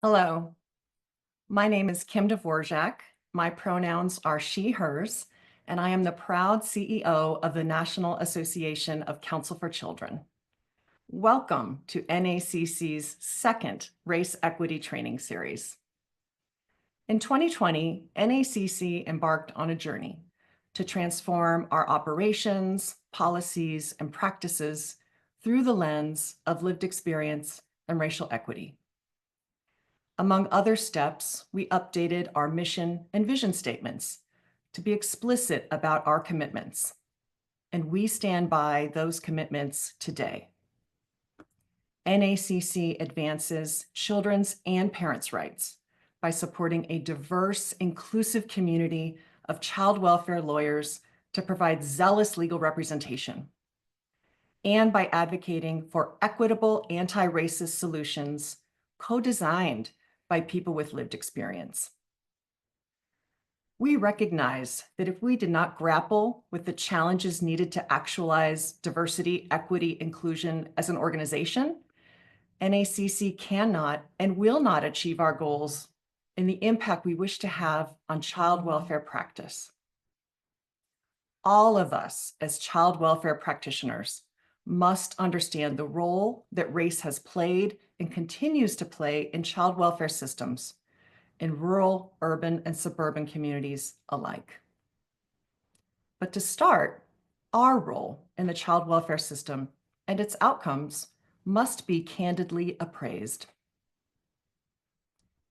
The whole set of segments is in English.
Hello, my name is Kim Dvorchak. My pronouns are she, hers, and I am the proud CEO of the National Association of Counsel for Children. Welcome to NACC's second Race Equity Training Series. In 2020, NACC embarked on a journey to transform our operations, policies, and practices through the lens of lived experience and racial equity. Among other steps, we updated our mission and vision statements to be explicit about our commitments, and we stand by those commitments today. NACC advances children's and parents' rights by supporting a diverse, inclusive community of child welfare lawyers to provide zealous legal representation, and by advocating for equitable anti-racist solutions co-designed by people with lived experience. We recognize that if we did not grapple with the challenges needed to actualize diversity, equity, inclusion as an organization, NACC cannot and will not achieve our goals and the impact we wish to have on child welfare practice. All of us as child welfare practitioners must understand the role that race has played and continues to play in child welfare systems in rural, urban, and suburban communities alike. But to start, our role in the child welfare system and its outcomes must be candidly appraised.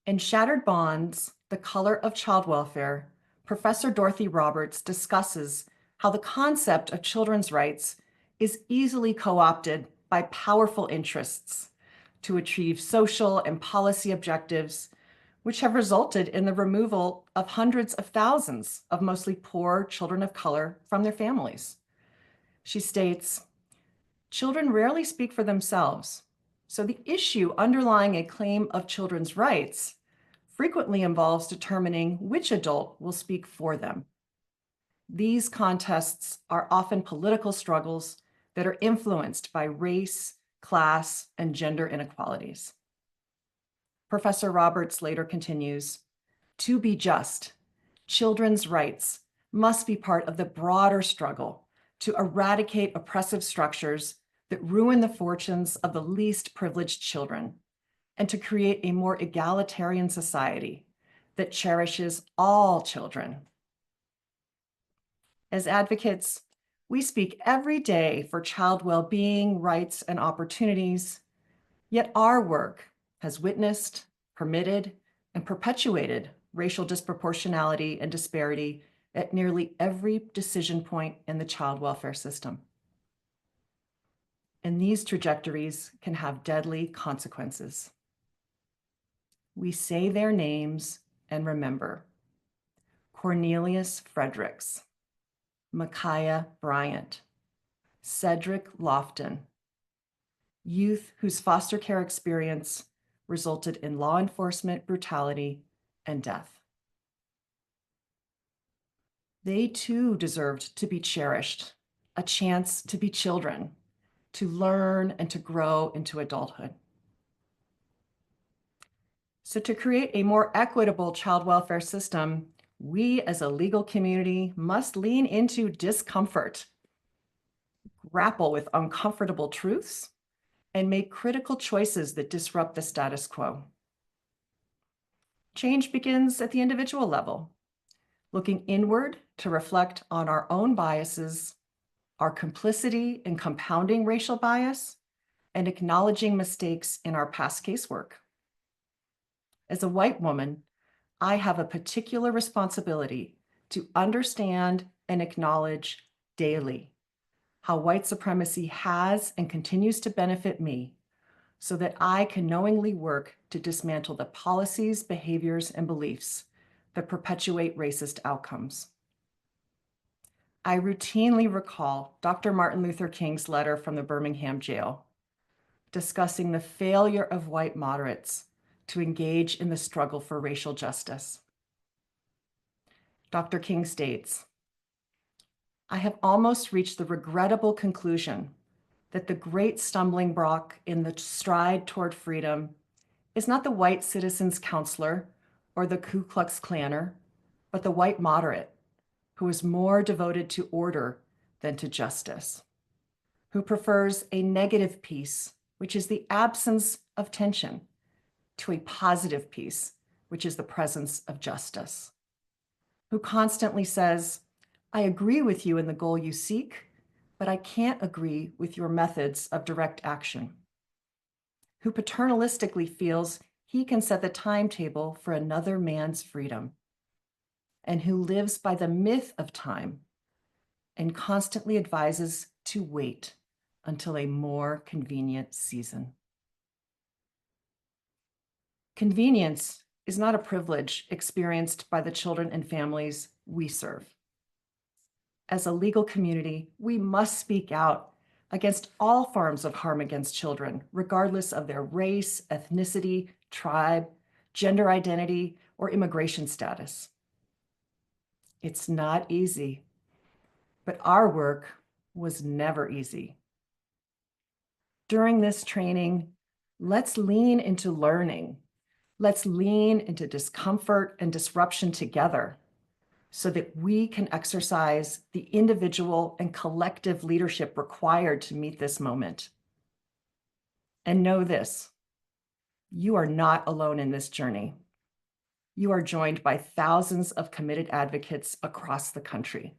In Shattered Bonds, The Color of Child Welfare, Professor Dorothy Roberts discusses how the concept of children's rights is easily co-opted by powerful interests to achieve social and policy objectives, which have resulted in the removal of hundreds of thousands of mostly poor children of color from their families. She states, "Children rarely speak for themselves, so the issue underlying a claim of children's rights frequently involves determining which adult will speak for them. These contests are often political struggles that are influenced by race, class, and gender inequalities." Professor Roberts later continues, "To be just, children's rights must be part of the broader struggle to eradicate oppressive structures that ruin the fortunes of the least privileged children, and to create a more egalitarian society that cherishes all children." As advocates, we speak every day for child well-being, rights, and opportunities, yet our work has witnessed, permitted, and perpetuated racial disproportionality and disparity at nearly every decision point in the child welfare system. And these trajectories can have deadly consequences. We say their names and remember: Cornelius Fredericks, Micaiah Bryant, Cedric Lofton, youth whose foster care experience resulted in law enforcement brutality and death. They too deserved to be cherished, a chance to be children, to learn and to grow into adulthood. So to create a more equitable child welfare system, we as a legal community must lean into discomfort, grapple with uncomfortable truths, and make critical choices that disrupt the status quo. Change begins at the individual level, looking inward to reflect on our own biases, our complicity in compounding racial bias, and acknowledging mistakes in our past casework. As a white woman, I have a particular responsibility to understand and acknowledge daily how white supremacy has and continues to benefit me, so that I can knowingly work to dismantle the policies, behaviors, and beliefs that perpetuate racist outcomes. I routinely recall Dr. Martin Luther King's letter from the Birmingham jail, discussing the failure of white moderates to engage in the struggle for racial justice. Dr. King states, "I have almost reached the regrettable conclusion that the great stumbling block in the stride toward freedom is not the white citizen's counselor or the Ku Klux Klanner, but the white moderate who is more devoted to order than to justice, who prefers a negative peace, which is the absence of tension, to a positive peace, which is the presence of justice, who constantly says, I agree with you in the goal you seek, but I can't agree with your methods of direct action, who paternalistically feels he can set the timetable for another man's freedom, and who lives by the myth of time and constantly advises to wait until a more convenient season. Convenience is not a privilege experienced by the children and families we serve. As a legal community, we must speak out against all forms of harm against children, regardless of their race, ethnicity, tribe, gender identity, or immigration status. It's not easy, but our work was never easy. During this training, let's lean into learning. Let's lean into discomfort and disruption together so that we can exercise the individual and collective leadership required to meet this moment. And know this, you are not alone in this journey. You are joined by thousands of committed advocates across the country.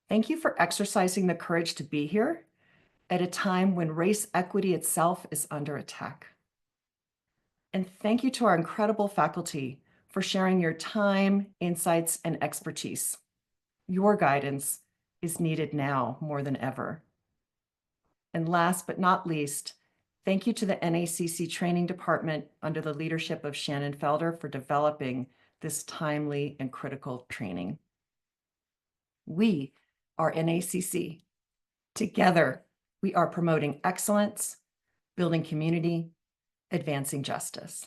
Thank you for exercising the courage to be here at a time when race equity itself is under attack. And thank you to our incredible faculty for sharing your time, insights, and expertise. Your guidance is needed now more than ever. And last but not least, thank you to the NACC Training Department under the leadership of Shannon Felder for developing this timely and critical training. We are NACC. Together, we are promoting excellence, building community, advancing justice.